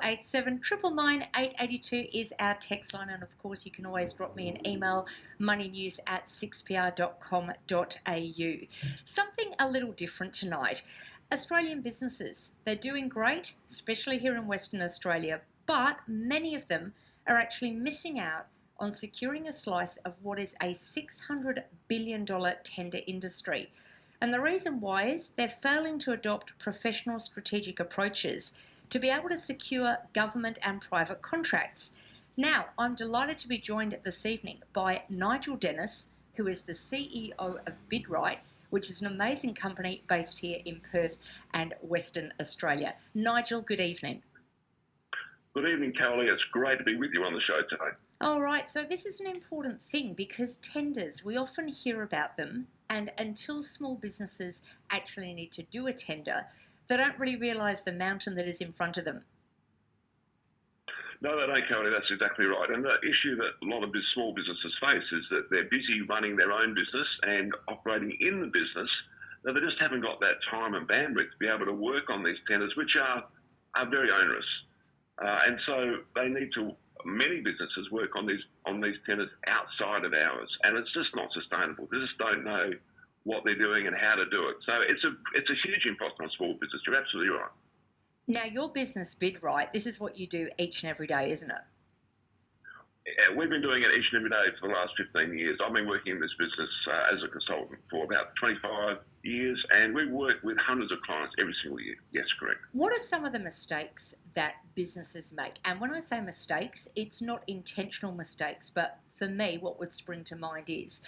87999882 is our text line, and of course you can always drop me an email, moneynews@6pr.com.au. Something a little different tonight. Australian businesses, they're doing great, especially here in Western Australia, but many of them are actually missing out on securing a slice of what is a $600 billion tender industry. And the reason why is they're failing to adopt professional strategic approaches to be able to secure government and private contracts. Now, I'm delighted to be joined this evening by Nigel Dennis, who is the CEO of BidWrite, which is an amazing company based here in Perth and Western Australia. Nigel, good evening. Good evening, Karalee. It's great to be with you on the show today. All right, so this is an important thing because tenders, we often hear about them, and until small businesses actually need to do a tender, they don't really realise the mountain that is in front of them. No, they don't, Karalee. That's exactly right. And the issue that a lot of small businesses face is that they're busy running their own business and operating in the business, that they just haven't got that time and bandwidth to be able to work on these tenders, which are very onerous. And so many businesses work on these tenders outside of hours, and it's just not sustainable. They just don't know what they're doing and how to do it. So it's a huge impost on small business. You're absolutely right. Now, your business, BidWrite, this is what you do each and every day, isn't it? Yeah, we've been doing it each and every day for the last 15 years. I've been working in this business as a consultant for about 25 years, and we work with hundreds of clients every single year. Yes, correct. What are some of the mistakes that businesses make? And when I say mistakes, it's not intentional mistakes, but for me, what would spring to mind is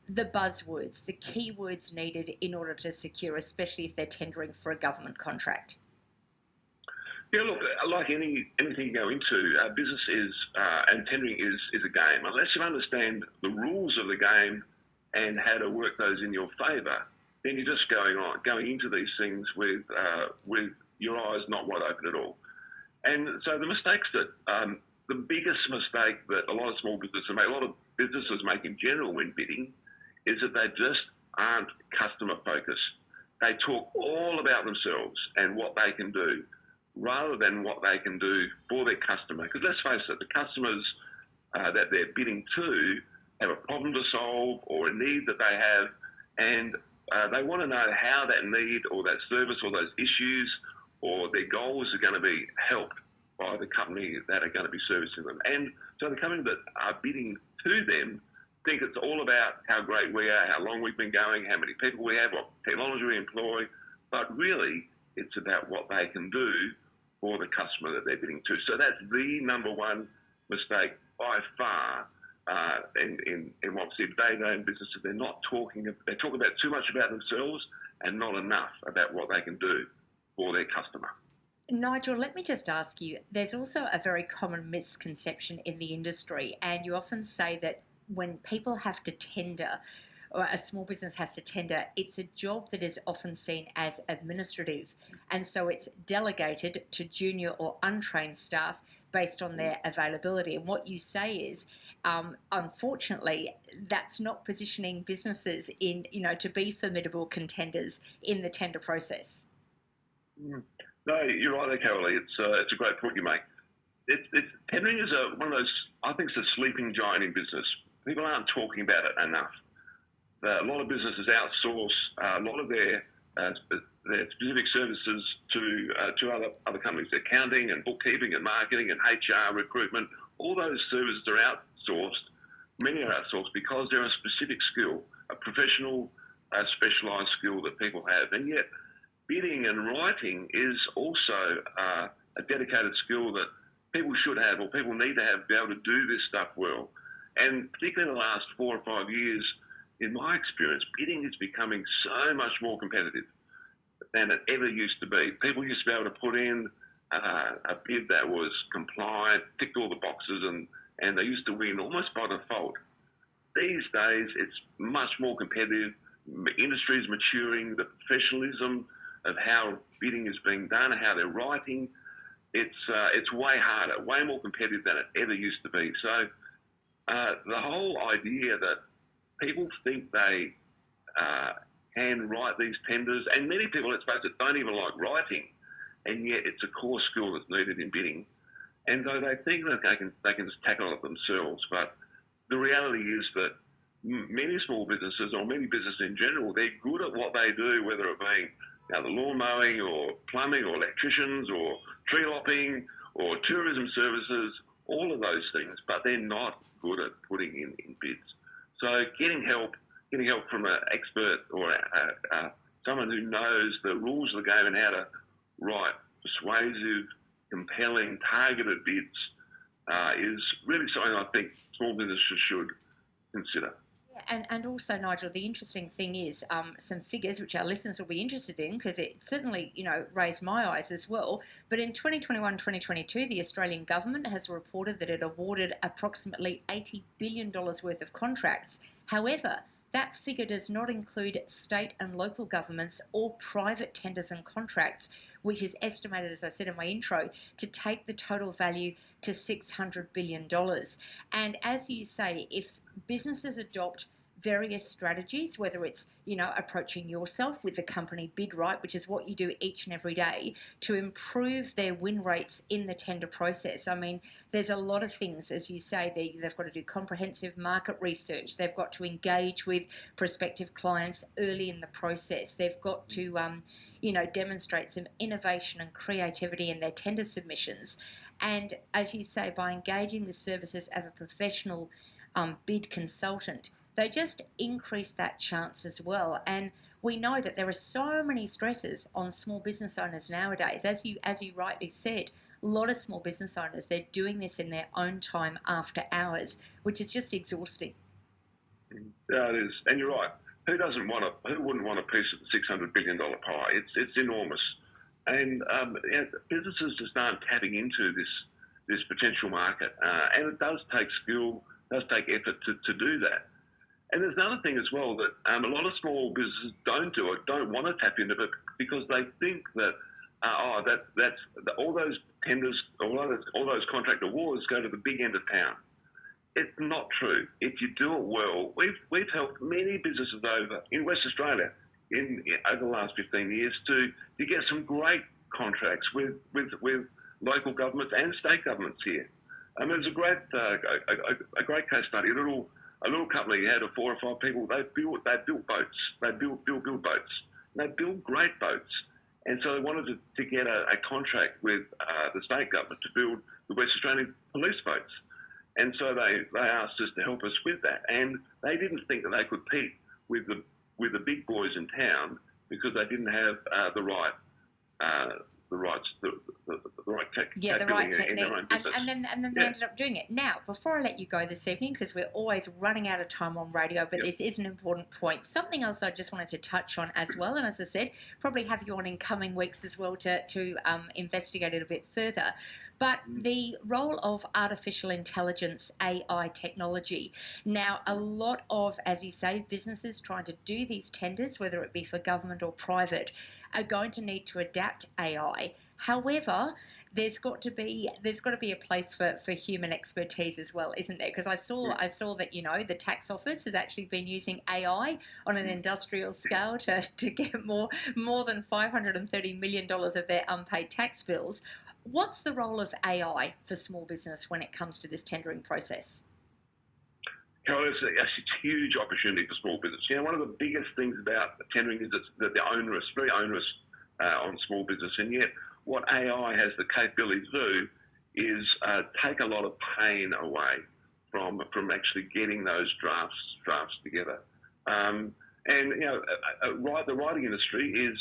the buzzwords, the keywords needed in order to secure, especially if they're tendering for a government contract. Yeah, look, like anything you go into, business is and tendering is a game. Unless you understand the rules of the game and how to work those in your favour, then you're just going into these things with your eyes not wide open at all. And so the mistakes that the biggest mistake that a lot of small businesses make, a lot of businesses make in general when bidding, is that they just aren't customer focused. They talk all about themselves and what they can do, rather than what they can do for their customer. Because let's face it, the customers that they're bidding to have a problem to solve or a need that they have, and they want to know how that need or that service or those issues or their goals are going to be helped by the company that are going to be servicing them. And so the company that are bidding to them think it's all about how great we are, how long we've been going, how many people we have, what technology we employ, but really it's about what they can do for the customer that they're bidding to. So that's the number one mistake by far in what we see day-to-day in businesses. They talk about too much about themselves and not enough about what they can do for their customer. Nigel, let me just ask you, there's also a very common misconception in the industry, and you often say that when people have to tender, or a small business has to tender, it's a job that is often seen as administrative. And so it's delegated to junior or untrained staff based on their availability. And what you say is, unfortunately, that's not positioning businesses in, to be formidable contenders in the tender process. No, you're right there, Karalee. It's a great point you make. Tendering is one of those, I think it's a sleeping giant in business. People aren't talking about it enough. A lot of businesses outsource a lot of their specific services to other companies, accounting and bookkeeping and marketing and HR, recruitment. All those services are outsourced. Many are outsourced because they're a specific skill, a professional, specialised skill that people have. And yet, bidding and writing is also a dedicated skill that people should have or people need to have to be able to do this stuff well. And particularly in the last 4 or 5 years, in my experience, bidding is becoming so much more competitive than it ever used to be. People used to be able to put in a bid that was compliant, ticked all the boxes, and they used to win almost by default. These days, it's much more competitive. Industry is maturing. The professionalism of how bidding is being done, how they're writing, it's way harder, way more competitive than it ever used to be. So the whole idea that people think they can write these tenders, and many people, let's face it, don't even like writing, and yet it's a core skill that's needed in bidding. And though they think that they can just tackle it themselves, but the reality is that many small businesses, or many businesses in general, they're good at what they do, whether it being the lawn mowing or plumbing or electricians or tree lopping or tourism services, all of those things, but they're not good at putting in bids. So getting help from an expert or someone who knows the rules of the game and how to write persuasive, compelling, targeted bids is really something I think small businesses should consider. And also, Nigel, the interesting thing is some figures which our listeners will be interested in, because it certainly, raised my eyes as well. But in 2021-2022, the Australian government has reported that it awarded approximately $80 billion worth of contracts. However, that figure does not include state and local governments or private tenders and contracts, which is estimated, as I said in my intro, to take the total value to $600 billion. And as you say, if businesses adopt various strategies, whether it's, approaching yourself with the company BidWrite, which is what you do each and every day, to improve their win rates in the tender process. I mean, there's a lot of things, as you say, they've got to do comprehensive market research. They've got to engage with prospective clients early in the process. They've got to, demonstrate some innovation and creativity in their tender submissions. And as you say, by engaging the services of a professional bid consultant, they just increase that chance as well. And we know that there are so many stresses on small business owners nowadays. As you rightly said, a lot of small business owners, they're doing this in their own time after hours, which is just exhausting. Yeah, it is. And you're right. Who wouldn't want a piece of the $600 billion pie? It's enormous. And businesses just aren't tapping into this potential market. And it does take skill, does take effort to do that. And there's another thing as well, that a lot of small businesses don't want to tap into it, because they think that that's all those tenders, all those contract awards go to the big end of town. It's not true. If you do it well, we've helped many businesses over in West Australia over the last 15 years to get some great contracts with local governments and state governments here. There's a great case study. A little company had 4 or 5 people. They built boats. They build boats. They build great boats. And so they wanted to get a contract with the state government to build the West Australian police boats. And so they asked us to help us with that. And they didn't think that they could compete with the big boys in town, because they didn't have the right tech. Yeah, the right technique. And then they ended up doing it. Now, before I let you go this evening, because we're always running out of time on radio, but this is an important point. Something else I just wanted to touch on as well, and as I said, probably have you on in coming weeks as well to investigate it a bit further. But the role of artificial intelligence, AI technology. Now, a lot of, as you say, businesses trying to do these tenders, whether it be for government or private, are going to need to adapt AI. However, there's got to be a place for human expertise as well, isn't there? Because I saw that the tax office has actually been using AI on an industrial scale to get more than $530 million of their unpaid tax bills. What's the role of AI for small business when it comes to this tendering process? Carol, it's a huge opportunity for small business. One of the biggest things about tendering is that they're onerous, very onerous on small business. And yet what AI has the capability to do is take a lot of pain away from actually getting those drafts together. The writing industry is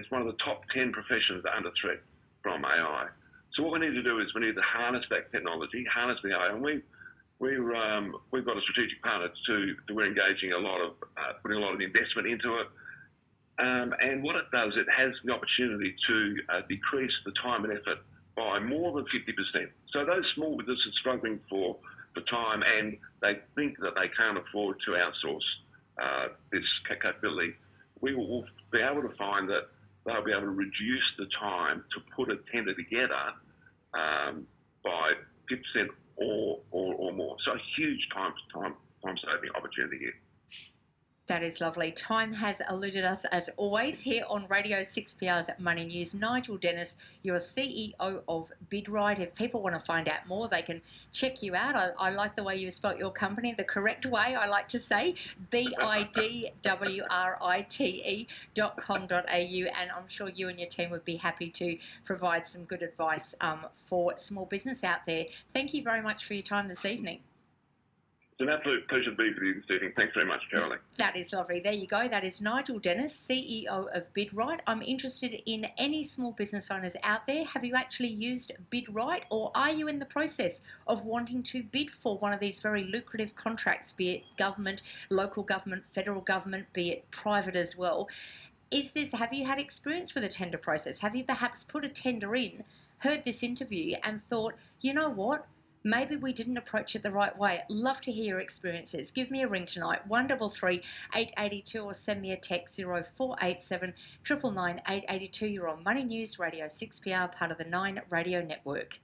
one of the top 10 professions that are under threat from AI. So what we need to do is we need to harness that technology, harness the AI, and we've got a strategic partner we're engaging putting a lot of investment into it. And what it does, it has the opportunity to decrease the time and effort by more than 50%. So those small businesses struggling for time, and they think that they can't afford to outsource this capability, we will be able to find that they'll be able to reduce the time to put a tender together by 50% or more. So a huge time saving opportunity here. That is lovely. Time has eluded us as always here on Radio 6PR's Money News. Nigel Dennis, you're CEO of BidWrite. If people want to find out more, they can check you out. I like the way you spelt your company, the correct way, I like to say, BidWrite.com.au. And I'm sure you and your team would be happy to provide some good advice for small business out there. Thank you very much for your time this evening. It's an absolute pleasure to be with you this evening. Thanks very much, Karalee. That is lovely. There you go. That is Nigel Dennis, CEO of BidWrite. I'm interested in any small business owners out there. Have you actually used BidWrite, or are you in the process of wanting to bid for one of these very lucrative contracts, be it government, local government, federal government, be it private as well? Have you had experience with a tender process? Have you perhaps put a tender in, heard this interview and thought, you know what? Maybe we didn't approach it the right way. Love to hear your experiences. Give me a ring tonight, 133 882, or send me a text 0487 999 882. You're on Money News Radio 6PR, part of the 9 Radio Network.